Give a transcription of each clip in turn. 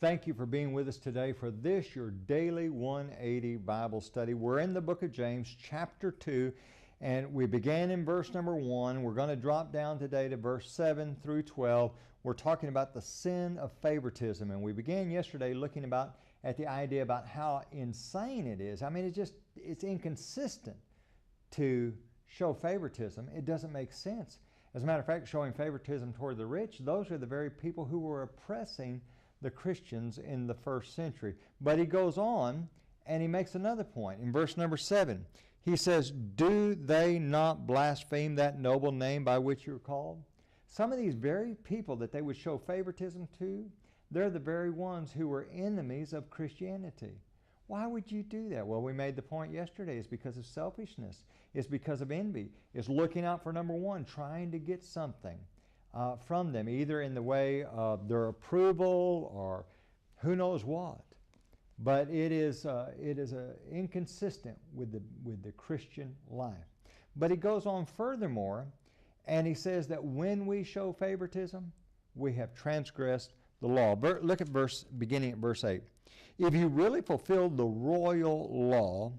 Thank you for being with us today for this, your daily 180 Bible study. We're in the book of James, chapter 2, and we began in verse number 1. We're going to drop down today to verse 7 through 12. We're talking about the sin of favoritism, and we began yesterday looking at the idea about how insane it is. I mean, it's inconsistent to show favoritism. It doesn't make sense. As a matter of fact, showing favoritism toward the rich, those are the very people who were oppressing the Christians in the first century. But he goes on and he makes another point. In verse number 7, he says, "Do they not blaspheme that noble name by which you are called?" Some of these very people that they would show favoritism to, they're the very ones who were enemies of Christianity. Why would you do that? Well, we made the point yesterday. It's because of selfishness. It's because of envy. It's looking out for number one, trying to get something from them, either in the way of their approval or who knows what. But it is inconsistent with the Christian life. But he goes on furthermore, and he says that when we show favoritism, we have transgressed the law. Look at beginning at verse 8. "If you really fulfill the royal law,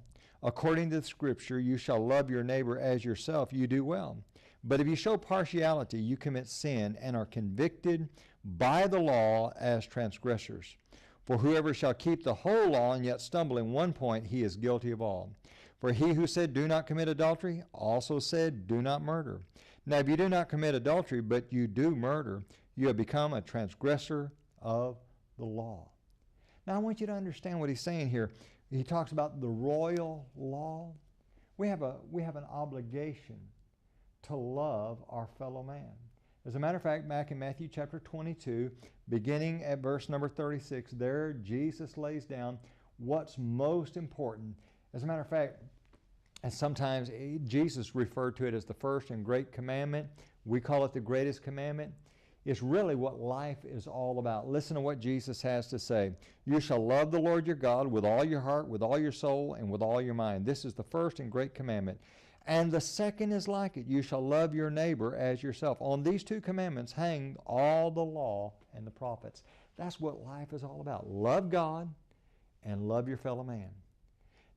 according to the Scripture, you shall love your neighbor as yourself, you do well. But if you show partiality, you commit sin and are convicted by the law as transgressors. For whoever shall keep the whole law and yet stumble in one point, he is guilty of all. For he who said, 'Do not commit adultery,' also said, 'Do not murder.' Now if you do not commit adultery, but you do murder, you have become a transgressor of the law." Now I want you to understand what he's saying here. He talks about the royal law. We have an obligation to love our fellow man. As a matter of fact, back in Matthew chapter 22, beginning at verse number 36, there Jesus lays down what's most important. As a matter of fact, and sometimes Jesus referred to it as the first and great commandment. We call it the greatest commandment. It's really what life is all about. Listen to what Jesus has to say. "You shall love the Lord your God with all your heart, with all your soul, and with all your mind. This is the first and great commandment. And the second is like it. You shall love your neighbor as yourself. On these two commandments hang all the law and the prophets." That's what life is all about. Love God and love your fellow man.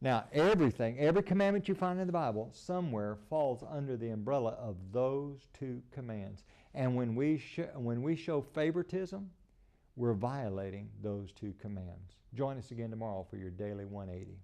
Now, every commandment you find in the Bible somewhere falls under the umbrella of those two commands. And when we show favoritism, we're violating those two commands. Join us again tomorrow for your Daily 180.